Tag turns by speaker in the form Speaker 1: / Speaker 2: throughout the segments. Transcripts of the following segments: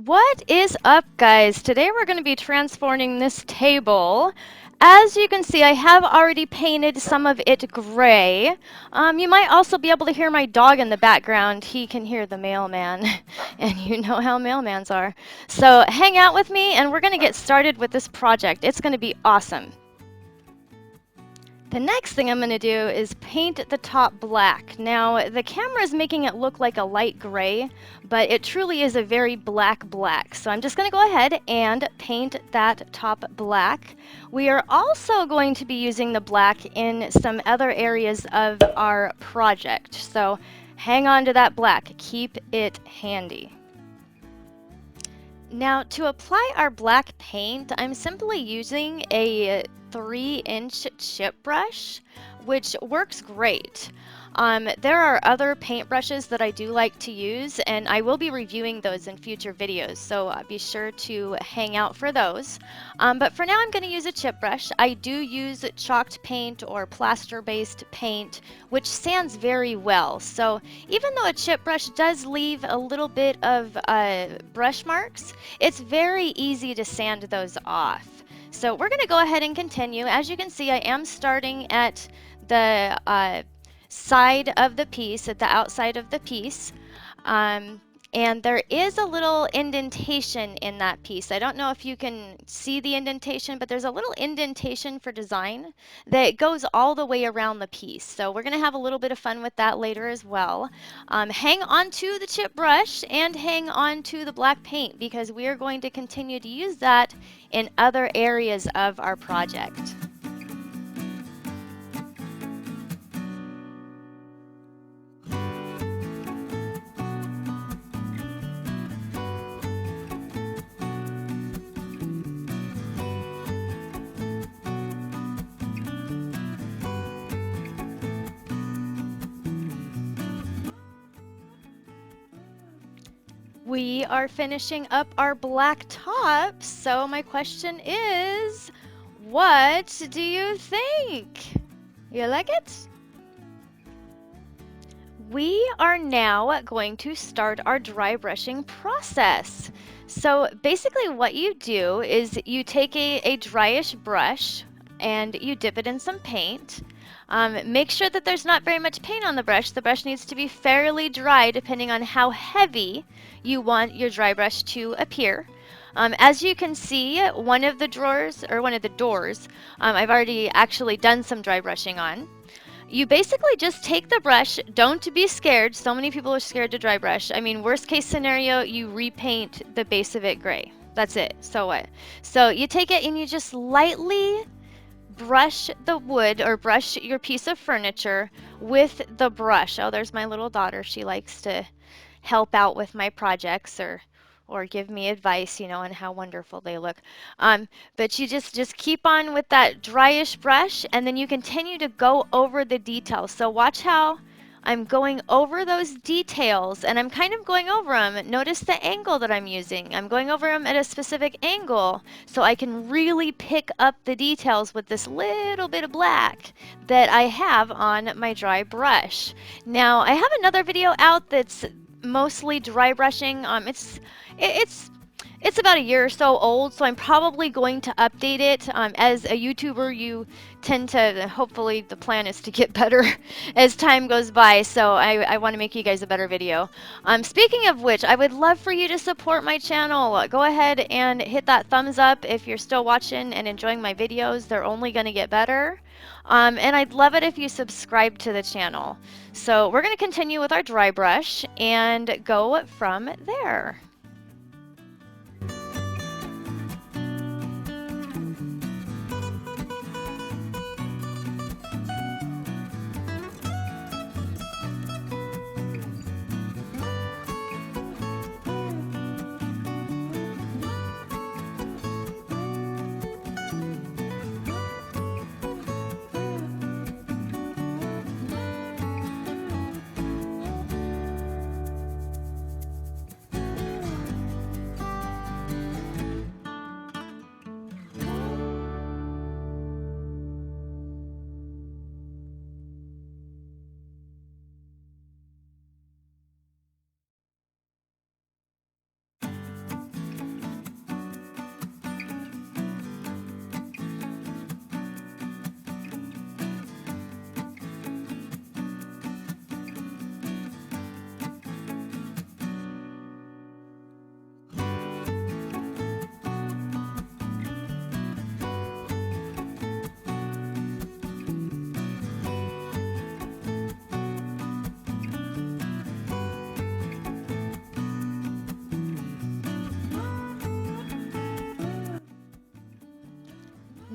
Speaker 1: What is up, guys? Today we're going to be transforming this table. As you can see, I have already painted some of it gray. You might also be able to hear my dog in the background. He can hear the mailman, and you know how mailmans are. So hang out with me, and we're going to get started with this project. It's going to be awesome. The next thing I'm going to do is paint the top black. Now, the camera is making it look like a light gray, but it truly is a very black. So I'm just going to go ahead and paint that top black. We are also going to be using the black in some other areas of our project. So hang on to that black. Keep it handy. Now, to apply our black paint, I'm simply using a 3-inch chip brush, which works great. There are other paint brushes that I do like to use, and I will be reviewing those in future videos, so be sure to hang out for those. But for now, I'm going to use a chip brush. I do use chalked paint or plaster-based paint, which sands very well. So even though a chip brush does leave a little bit of brush marks, it's very easy to sand those off. So we're going to go ahead and continue. As you can see, I am starting at the side of the piece, at the outside of the piece. And there is a little indentation in that piece. I don't know if you can see the indentation, but there's a little indentation for design that goes all the way around the piece. So we're going to have a little bit of fun with that later as well. Hang on to the chip brush and hang on to the black paint because we are going to continue to use that in other areas of our project. We are finishing up our black top, so my question is, what do you think? You like it? We are now going to start our dry brushing process. So basically what you do is you take a dryish brush and you dip it in some paint. Make sure that there's not very much paint on the brush. The brush needs to be fairly dry depending on how heavy you want your dry brush to appear. As you can see, one of the doors, I've already actually done some dry brushing on. You basically just take the brush, don't be scared. So many people are scared to dry brush. I mean, worst case scenario, you repaint the base of it gray. That's it. So what? So you take it and you just lightly brush the wood or brush your piece of furniture with the brush. Oh, there's my little daughter. She likes to help out with my projects or give me advice, you know, on how wonderful they look. But you just keep on with that dryish brush, and then you continue to go over the details. So watch how I'm going over those details, and I'm kind of going over them. Notice the angle that I'm using. I'm going over them at a specific angle so I can really pick up the details with this little bit of black that I have on my dry brush. Now, I have another video out that's mostly dry brushing. It's about a year or so old, so I'm probably going to update it. As a YouTuber, you tend to, hopefully the plan is to get better as time goes by, so I want to make you guys a better video. Speaking of which, I would love for you to support my channel. Go ahead and hit that thumbs up if you're still watching and enjoying my videos. They're only going to get better. And I'd love it if you subscribe to the channel. So we're going to continue with our dry brush and go from there.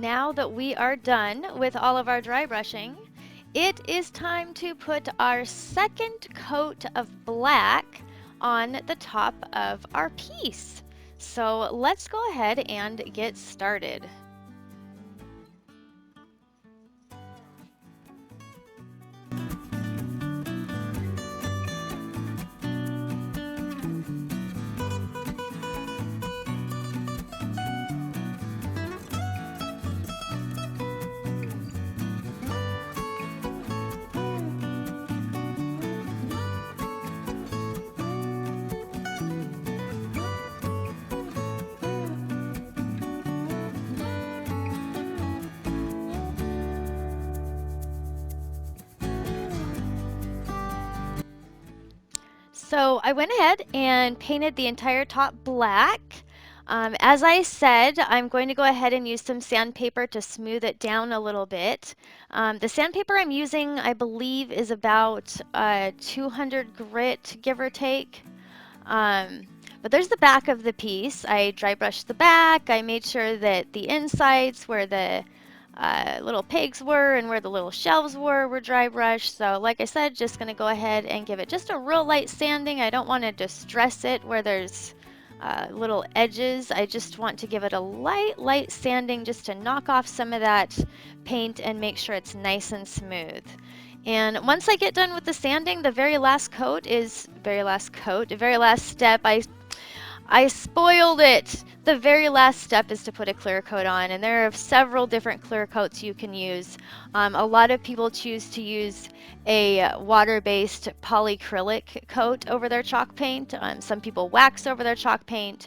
Speaker 1: now that we are done with all of our dry brushing, it is time to put our second coat of black on the top of our piece. So let's go ahead and get started. So I went ahead and painted the entire top black. As I said, I'm going to go ahead and use some sandpaper to smooth it down a little bit. The sandpaper I'm using, I believe, is about 200 grit, give or take. But there's the back of the piece. I dry brushed the back. I made sure that the insides where the little pegs were and where the little shelves were dry brushed. So like I said, just going to go ahead and give it just a real light sanding. I don't want to distress it where there's little edges. I just want to give it a light sanding just to knock off some of that paint and make sure it's nice and smooth. And once I get done with the sanding, the very last step, I spoiled it. The very last step is to put a clear coat on, and there are several different clear coats you can use. A lot of people choose to use a water-based polyacrylic coat over their chalk paint. Some people wax over their chalk paint.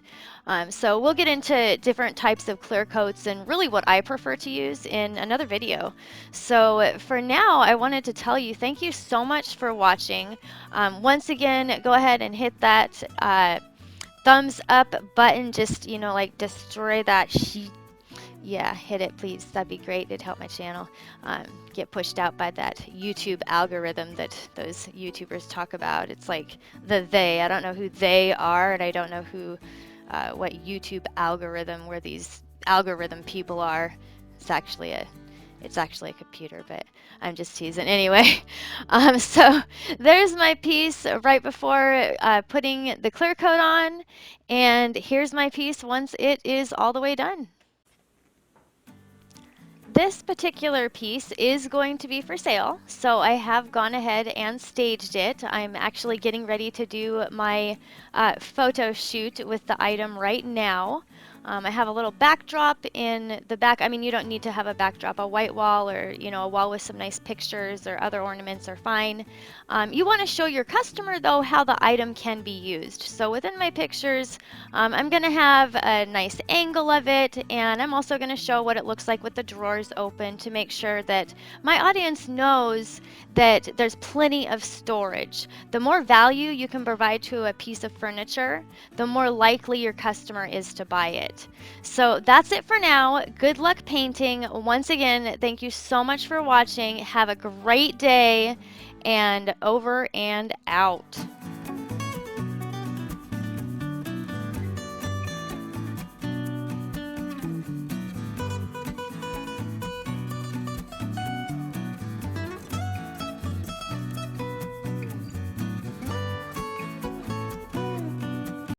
Speaker 1: So we'll get into different types of clear coats and really what I prefer to use in another video. So for now, I wanted to tell you thank you so much for watching. Once again, go ahead and hit that thumbs up button, just, you know, like destroy that yeah, hit it please, that'd be great. It'd help my channel get pushed out by that YouTube algorithm that those YouTubers talk about. It's like I don't know who they are, and I don't know who what YouTube algorithm, where these algorithm people are. It's actually a computer, but I'm just teasing. Anyway, so there's my piece right before putting the clear coat on, and here's my piece once it is all the way done. This particular piece is going to be for sale, so I have gone ahead and staged it. I'm actually getting ready to do my photo shoot with the item right now. I have a little backdrop in the back. I mean, you don't need to have a backdrop. A white wall, or, you know, a wall with some nice pictures or other ornaments are fine. You want to show your customer, though, how the item can be used. So within my pictures, I'm going to have a nice angle of it, and I'm also going to show what it looks like with the drawers open to make sure that my audience knows that there's plenty of storage. The more value you can provide to a piece of furniture, the more likely your customer is to buy it. So that's it for now. Good luck painting. Once again, thank you so much for watching. Have a great day, and over and out.